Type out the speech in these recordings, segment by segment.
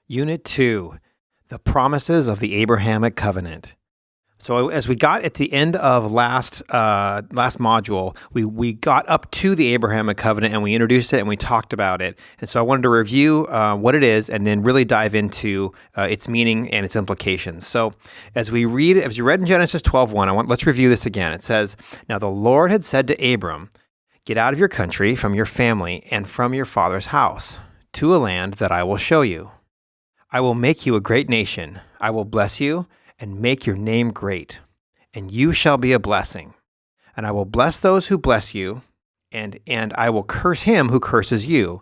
Unit 2, the promises of the Abrahamic Covenant. So as we got at the end of last module, we got up to the Abrahamic Covenant and we introduced it and we talked about it. And so I wanted to review what it is and then really dive into its meaning and its implications. So as you read in Genesis 12:1, let's review this again. It says, "Now the Lord had said to Abram, 'Get out of your country, from your family, and from your father's house, to a land that I will show you. I will make you a great nation. I will bless you and make your name great, and you shall be a blessing. And I will bless those who bless you, and I will curse him who curses you.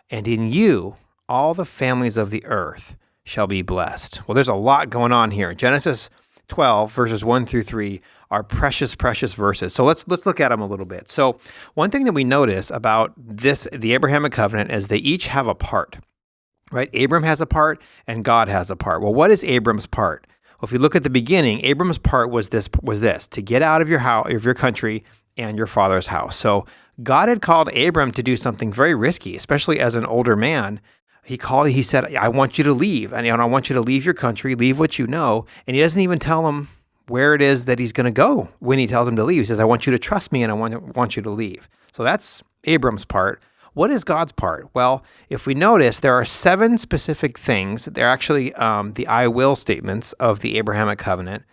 And in you all the families of the earth shall be blessed.'" Well, there's a lot going on here. Genesis 12, verses 1 through 3 are precious, precious verses. So let's look at them a little bit. So one thing that we notice about the Abrahamic Covenant, is they each have a part. Right? Abram has a part and God has a part. Well, what is Abram's part? Well, if you look at the beginning, Abram's part was this, to get out of your house, of your country and your father's house. So God had called Abram to do something very risky, especially as an older man. He said, "I want you to leave, and I want you to leave your country, leave what you know." And he doesn't even tell him where it is that he's going to go when he tells him to leave. He says, "I want you to trust me and I want you to leave." So that's Abram's part. What is God's part? Well, if we notice, there are 7 specific things. They're actually the I will statements of the Abrahamic Covenant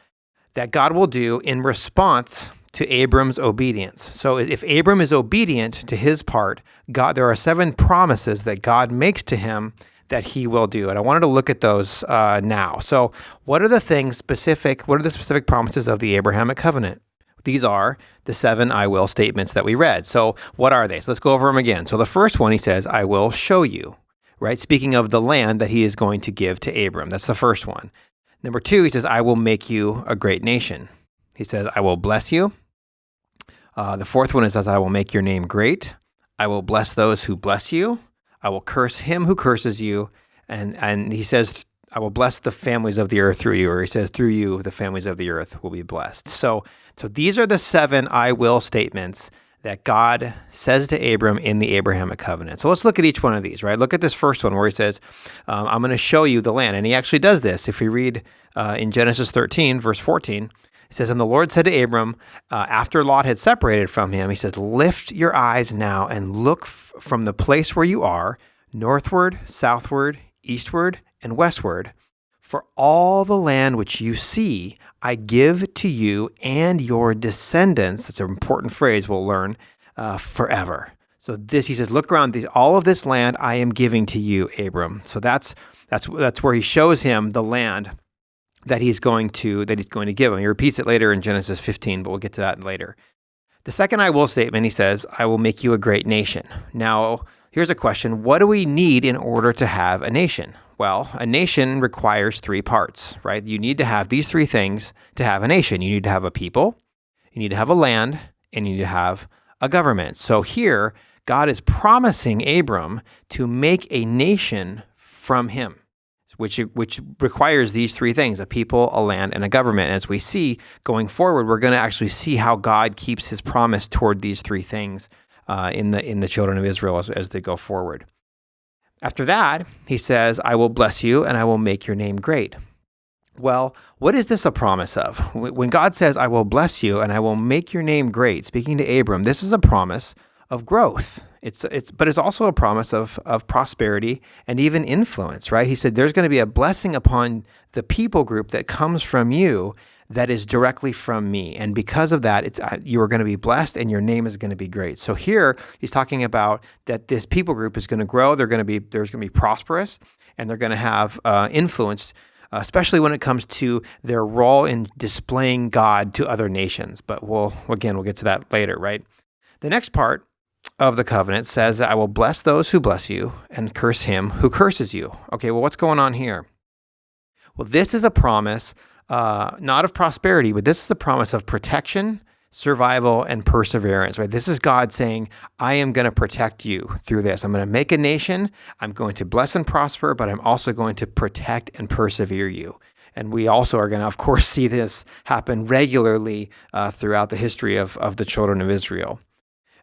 that God will do in response to Abram's obedience. So if Abram is obedient to his part, there are 7 promises that God makes to him that he will do. And I wanted to look at those now. So what are the specific promises of the Abrahamic Covenant? These are the 7 I will statements that we read. So what are they? So let's go over them again. So the first one, he says, "I will show you," right? Speaking of the land that he is going to give to Abram. That's the first one. Number 2, he says, "I will make you a great nation." He says, "I will bless you." The fourth one is, "I will make your name great. I will bless those who bless you. I will curse him who curses you." And he says, "I will bless the families of the earth through you," or he says, "Through you, the families of the earth will be blessed." So these are the 7 I will statements that God says to Abram in the Abrahamic Covenant. So let's look at each one of these, right? Look at this first one where he says, "I'm going to show you the land." And he actually does this. If we read in Genesis 13, verse 14, it says, "And the Lord said to Abram, after Lot had separated from him, he says, 'Lift your eyes now and look from the place where you are, northward, southward, eastward, and westward, for all the land which you see I give to you and your descendants.'" That's an important phrase we'll learn, "forever." So he says, look around, all of this land I am giving to you, Abram. So that's where he shows him the land that he's going to give him. He repeats it later in Genesis 15, but we'll get to that later. The second I will statement, he says, "I will make you a great nation." Now, here's a question. What do we need in order to have a nation? Well, a nation requires 3 parts, right? You need to have these 3 things to have a nation. You need to have a people, you need to have a land, and you need to have a government. So here, God is promising Abram to make a nation from him, which requires these 3 things: a people, a land, and a government. As we see going forward, we're going to actually see how God keeps his promise toward these 3 things in the children of Israel as they go forward. After that, he says, "I will bless you and I will make your name great." Well, what is this a promise of? When God says, "I will bless you and I will make your name great," speaking to Abram, this is a promise of growth. But it's also a promise of prosperity and even influence, right? He said, there's going to be a blessing upon the people group that comes from you that is directly from me. And because of that, you are going to be blessed and your name is going to be great. So here he's talking about that this people group is going to grow. There's going to be prosperous, and they're going to have influence, especially when it comes to their role in displaying God to other nations. But we'll get to that later, right? The next part of the covenant says that I will bless those who bless you and curse him who curses you. Okay, well, what's going on here? Well, this is a promise, not of prosperity, but this is a promise of protection, survival, and perseverance, right? This is God saying, I am going to protect you through this. I'm going to make a nation. I'm going to bless and prosper, but I'm also going to protect and persevere you. And we also are going to, of course, see this happen regularly throughout the history of the children of Israel.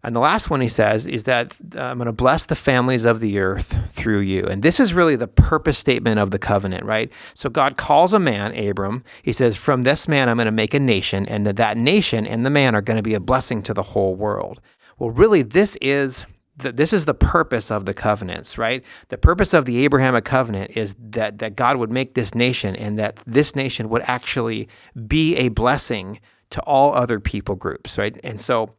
And the last one he says is that I'm going to bless the families of the earth through you. And this is really the purpose statement of the covenant, right? So God calls a man, Abram. He says, from this man, I'm going to make a nation, and that nation and the man are going to be a blessing to the whole world. Well, really, this is the purpose of the covenants, right? The purpose of the Abrahamic covenant is that God would make this nation, and that this nation would actually be a blessing to all other people groups, right? And so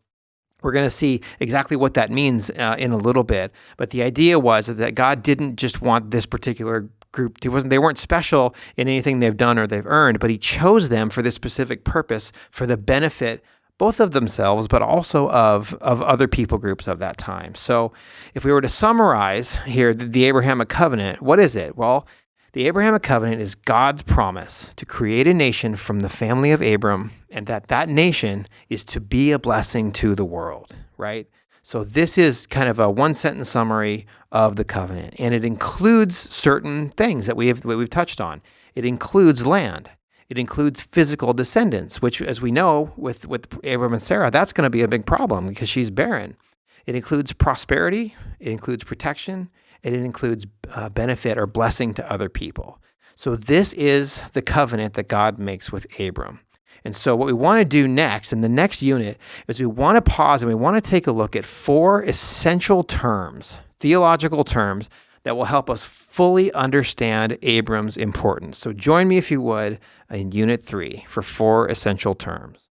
we're going to see exactly what that means in a little bit. But the idea was that God didn't just want this particular group. They weren't special in anything they've done or they've earned, but he chose them for this specific purpose, for the benefit both of themselves, but also of other people groups of that time. So if we were to summarize here the Abrahamic covenant, what is it? Well, the Abrahamic covenant is God's promise to create a nation from the family of Abram, and that nation is to be a blessing to the world, right? So this is kind of a one-sentence summary of the covenant, and it includes certain things that we've touched on. It includes land. It includes physical descendants, which, as we know, with Abram and Sarah, that's going to be a big problem because she's barren. It includes prosperity. It includes protection. And it includes benefit or blessing to other people. So this is the covenant that God makes with Abram. And so what we want to do next, in the next unit, is we want to pause and we want to take a look at 4 essential terms, theological terms, that will help us fully understand Abram's importance. So join me, if you would, in Unit 3 for 4 essential terms.